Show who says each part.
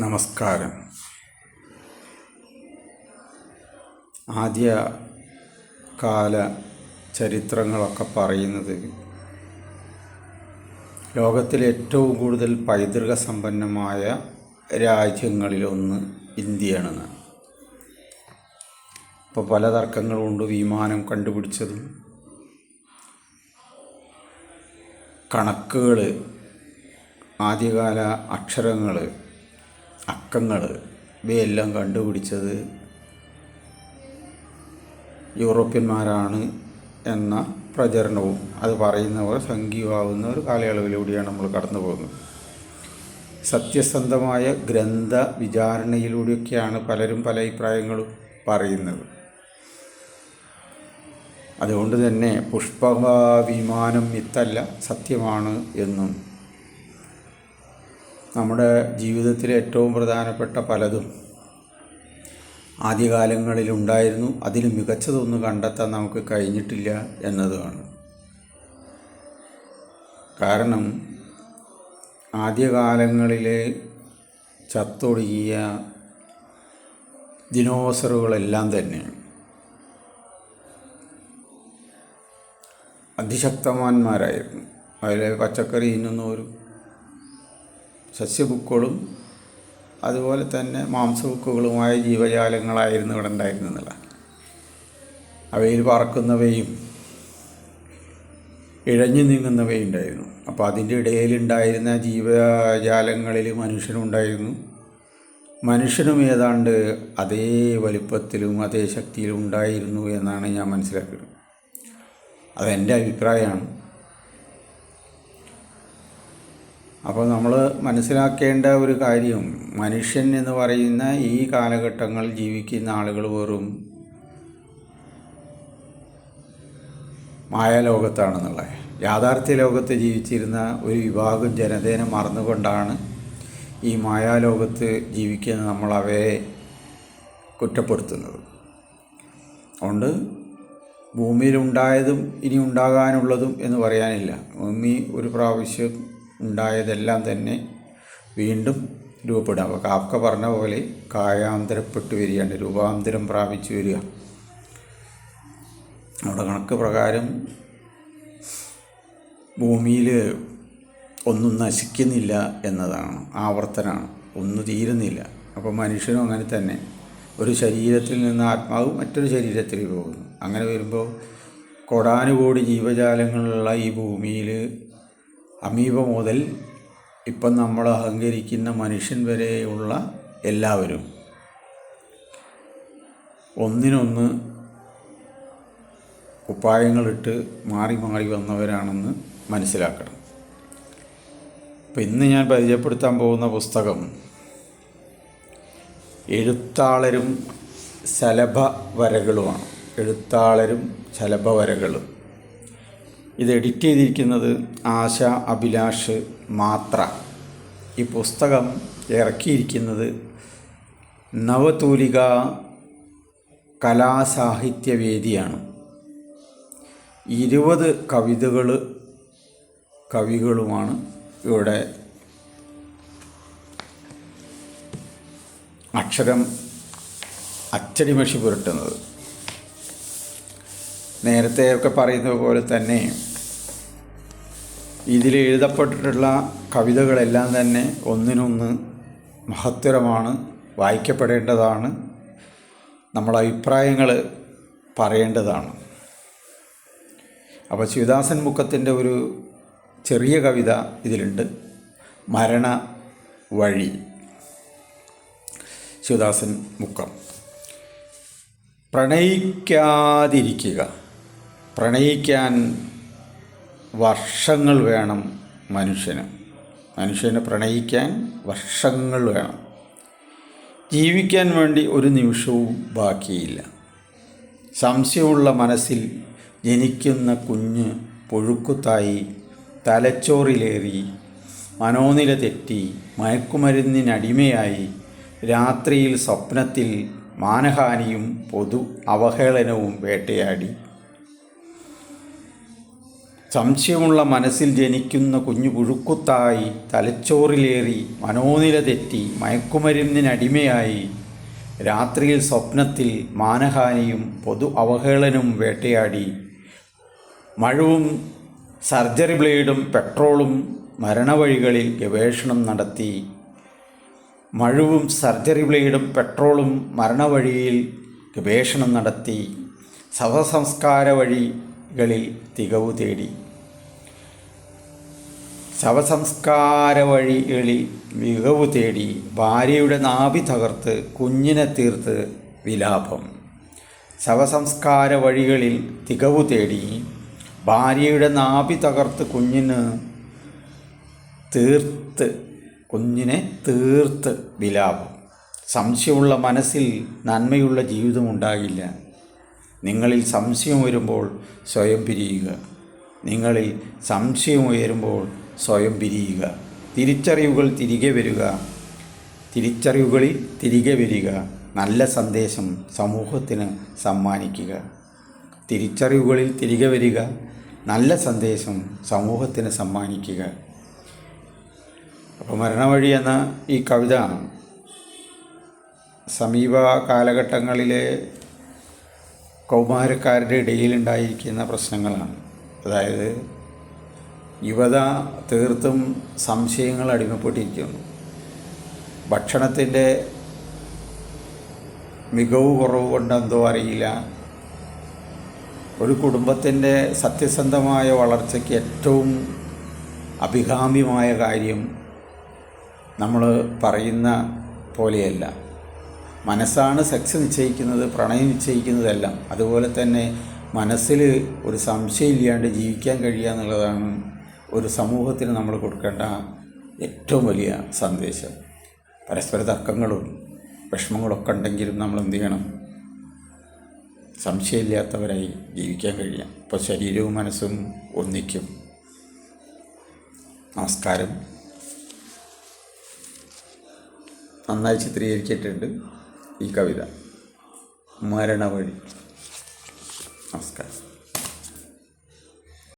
Speaker 1: നമസ്കാരം. ആദ്യകാല ചരിത്രങ്ങളൊക്കെ പറയുന്നത് ലോകത്തിലെ ഏറ്റവും കൂടുതൽ പൈതൃക സമ്പന്നമായ രാജ്യങ്ങളിലൊന്ന് ഇന്ത്യയാണെന്ന്. ഇപ്പോൾ പല തർക്കങ്ങളുണ്ട്. വിമാനം കണ്ടുപിടിച്ചതും കണക്കുകൾ, ആദ്യകാല അക്ഷരങ്ങൾ, അക്കങ്ങൾ ഇവയെല്ലാം കണ്ടുപിടിച്ചത് യൂറോപ്യന്മാരാണ് എന്ന പ്രചരണവും അത് പറയുന്നവർ സംഖ്യയാവുന്ന ഒരു കാലയളവിലൂടെയാണ് നമ്മൾ കടന്നു പോകുന്നത്. സത്യസന്ധമായ ഗ്രന്ഥ വിചാരണയിലൂടെയൊക്കെയാണ് പലരും പല അഭിപ്രായങ്ങളും പറയുന്നത്. അതുകൊണ്ട് തന്നെ പുഷ്പക വിമാനം മിത്തല്ല, സത്യമാണ് എന്നും നമ്മുടെ ജീവിതത്തിലെ ഏറ്റവും പ്രധാനപ്പെട്ട പലതും ആദ്യകാലങ്ങളിലുണ്ടായിരുന്നു. അതിൽ മികച്ചതൊന്നും കണ്ടെത്താൻ നമുക്ക് കഴിഞ്ഞിട്ടില്ല എന്നതുമാണ്. കാരണം ആദ്യകാലങ്ങളിലെ ചത്തൊടുങ്ങിയ ദിനോസറുകളെല്ലാം തന്നെ അതിശക്തവാന്മാരായിരുന്നു. അതിലെ പച്ചക്കറി തിന്നുന്നവരും സസ്യബുക്കുകളും അതുപോലെ തന്നെ മാംസബുക്കുകളുമായ ജീവജാലങ്ങളായിരുന്നു ഇവിടെ ഉണ്ടായിരുന്നില്ല. അവയിൽ പറക്കുന്നവയും ഇഴഞ്ഞു നീങ്ങുന്നവയും ഉണ്ടായിരുന്നു. അപ്പോൾ അതിൻ്റെ ഇടയിലുണ്ടായിരുന്ന ജീവജാലങ്ങളിൽ മനുഷ്യനുണ്ടായിരുന്നു. മനുഷ്യനും ഏതാണ്ട് അതേ വലിപ്പത്തിലും അതേ ശക്തിയിലും ഉണ്ടായിരുന്നു എന്നാണ് ഞാൻ മനസ്സിലാക്കുന്നത്. അതെൻ്റെ അഭിപ്രായമാണ്. അപ്പോൾ നമ്മൾ മനസ്സിലാക്കേണ്ട ഒരു കാര്യം, മനുഷ്യൻ എന്ന് പറയുന്ന ഈ കാലഘട്ടങ്ങളിൽ ജീവിക്കുന്ന ആളുകൾ വെറും മായാലോകത്താണെന്നുള്ളത്. യാഥാർത്ഥ്യ ലോകത്ത് ജീവിച്ചിരുന്ന ഒരു വിഭാഗം ജനതയെ മറന്നുകൊണ്ടാണ് ഈ മായാലോകത്ത് ജീവിക്കുന്ന നമ്മൾ അവയെ കുറ്റപ്പെടുത്തുന്നത്. അതുകൊണ്ട് ഭൂമിയിലുണ്ടായതും ഇനി ഉണ്ടാകാനുള്ളതും എന്ന് പറയാനില്ല. ഭൂമി ഒരു പ്രാവശ്യം ഉണ്ടായതെല്ലാം തന്നെ വീണ്ടും രൂപപ്പെടുക. അപ്പോൾ കാഫ്ക പറഞ്ഞ പോലെ കായാന്തരപ്പെട്ട് വരികയാണ്, രൂപാന്തരം പ്രാപിച്ചു വരിക. അവിടെ കണക്ക് പ്രകാരം ഭൂമിയിൽ ഒന്നും നശിക്കുന്നില്ല എന്നതാണ്, ആവർത്തനമാണ്, ഒന്നും തീരുന്നില്ല. അപ്പോൾ മനുഷ്യനും അങ്ങനെ തന്നെ ഒരു ശരീരത്തിൽ നിന്ന് ആത്മാവ് മറ്റൊരു ശരീരത്തിലേക്ക് പോകുന്നു. അങ്ങനെ വരുമ്പോൾ കോടാനുകോടി ജീവജാലങ്ങളുള്ള ഈ ഭൂമിയിൽ അമീബ മുതൽ ഇപ്പം നമ്മൾ അഹങ്കരിക്കുന്ന മനുഷ്യൻ വരെയുള്ള എല്ലാവരും ഒന്നിനൊന്ന് കുപ്പായങ്ങളിട്ട് മാറി മാറി വന്നവരാണെന്ന് മനസ്സിലാക്കണം. അപ്പം ഇന്ന് ഞാൻ പരിചയപ്പെടുത്താൻ പോകുന്ന പുസ്തകം എഴുത്താളരും ശലഭവരകളുമാണ്. എഴുത്താളരും ശലഭവരകളും. ഇത് എഡിറ്റ് ചെയ്തിരിക്കുന്നത് ആശ അഭിലാഷ് മാത്ര. ഈ പുസ്തകം ഇറക്കിയിരിക്കുന്നത് നവതൂലിക കലാസാഹിത്യവേദിയാണ്. 20 കവികളുമാണ് ഇവിടെ അക്ഷരം അച്ചടിമഷി പുരട്ടുന്നത്. നേരത്തെയൊക്കെ പറയുന്നത് പോലെ തന്നെ ഇതിൽ എഴുതപ്പെട്ടിട്ടുള്ള കവിതകളെല്ലാം തന്നെ ഒന്നിനൊന്ന് മഹത്തരമാണ്, വായിക്കപ്പെടേണ്ടതാണ്, നമ്മളെ അഭിപ്രായങ്ങൾ പറയേണ്ടതാണ്. അപ്പോൾ ശിവദാസൻ മുക്കത്തിൻ്റെ ഒരു ചെറിയ കവിത ഇതിലുണ്ട്, മരണ വഴി. ശിവദാസൻ മുക്കം. പ്രണയിക്കാതിരിക്കുക. പ്രണയിക്കാൻ വർഷങ്ങൾ വേണം മനുഷ്യന് പ്രണയിക്കാൻ വർഷങ്ങൾ വേണം. ജീവിക്കാൻ വേണ്ടി ഒരു നിമിഷവും ബാക്കിയില്ല. സംശയമുള്ള മനസ്സിൽ ജനിക്കുന്ന കുഞ്ഞ് പുഴുക്കുത്തായി തലച്ചോറിലേറി മനോനില തെറ്റി മയക്കുമരുന്നിനടിമയായി രാത്രിയിൽ സ്വപ്നത്തിൽ മാനഹാനിയും പൊതു അവഹേളനവും വേട്ടയാടി സംശയമുള്ള മനസ്സിൽ ജനിക്കുന്ന കുഞ്ഞു പുഴുക്കുത്തായി തലച്ചോറിലേറി മനോനില തെറ്റി മയക്കുമരുന്നിനടിമയായി രാത്രിയിൽ സ്വപ്നത്തിൽ മാനഹാനിയും പൊതു അവഹേളനവും വേട്ടയാടി മഴവും സർജറി ബ്ലേഡും പെട്രോളും മരണവഴികളിൽ ഗവേഷണം നടത്തി മഴവും സർജറി ബ്ലേഡും പെട്രോളും മരണവഴിയിൽ ഗവേഷണം നടത്തി ശവസംസ്കാര വഴികളിൽ തികവു തേടി ശവസംസ്കാര വഴികളിൽ മികവു തേടി ഭാര്യയുടെ നാഭി തകർത്ത് കുഞ്ഞിനെ തീർത്ത് വിലാപം ശവസംസ്കാര വഴികളിൽ തികവു തേടി ഭാര്യയുടെ നാഭി തകർത്ത് കുഞ്ഞിനെ തീർത്ത് വിലാപം. സംശയമുള്ള മനസ്സിൽ നന്മയുള്ള ജീവിതമുണ്ടാകില്ല. നിങ്ങളിൽ സംശയം വരുമ്പോൾ സ്വയം പിരിയുക. നിങ്ങളിൽ സംശയം ഉയരുമ്പോൾ സ്വയം പിരിയുക. തിരിച്ചറിവുകളിൽ തിരികെ വരിക. നല്ല സന്ദേശം സമൂഹത്തിന് സമ്മാനിക്കുക. തിരിച്ചറിവുകളിൽ തിരികെ വരിക. നല്ല സന്ദേശം സമൂഹത്തിന് സമ്മാനിക്കുക. അപ്പോൾ മരണവഴി എന്ന ഈ കവിത സമീപ കാലഘട്ടങ്ങളിലെ കൗമാരക്കാരുടെ ഇടയിലുണ്ടായിരിക്കുന്ന പ്രശ്നങ്ങളാണ്. അതായത് യുവത തീർത്തും സംശയങ്ങൾ അടിമപ്പെട്ടിരിക്കുന്നു. ഭക്ഷണത്തിൻ്റെ മികവ് കുറവ് കൊണ്ടെന്തോ അറിയില്ല, ഒരു കുടുംബത്തിൻ്റെ സത്യസന്ധമായ വളർച്ചയ്ക്ക് ഏറ്റവും അഭികാമ്യമായ കാര്യം നമ്മൾ പറയുന്ന പോലെയല്ല. മനസ്സാണ് സെക്സ് നിശ്ചയിക്കുന്നത്, പ്രണയം നിശ്ചയിക്കുന്നതെല്ലാം. അതുപോലെ തന്നെ മനസ്സിൽ ഒരു സംശയമില്ലാണ്ട് ജീവിക്കാൻ കഴിയുക എന്നുള്ളതാണ് ഒരു സമൂഹത്തിന് നമ്മൾ കൊടുക്കേണ്ട ഏറ്റവും വലിയ സന്ദേശം. പരസ്പര തർക്കങ്ങളും വിഷമങ്ങളൊക്കെ ഉണ്ടെങ്കിലും നമ്മൾ എന്ത് ചെയ്യണം? സംശയമില്ലാത്തവരായി ജീവിക്കാൻ കഴിയാം. അപ്പോൾ ശരീരവും മനസ്സും ഒന്നിക്കും. നമസ്കാരം. നന്നായി ചിത്രീകരിച്ചിട്ടുണ്ട് ഈ കവിത. മരണവഴി. നമസ്കാരം.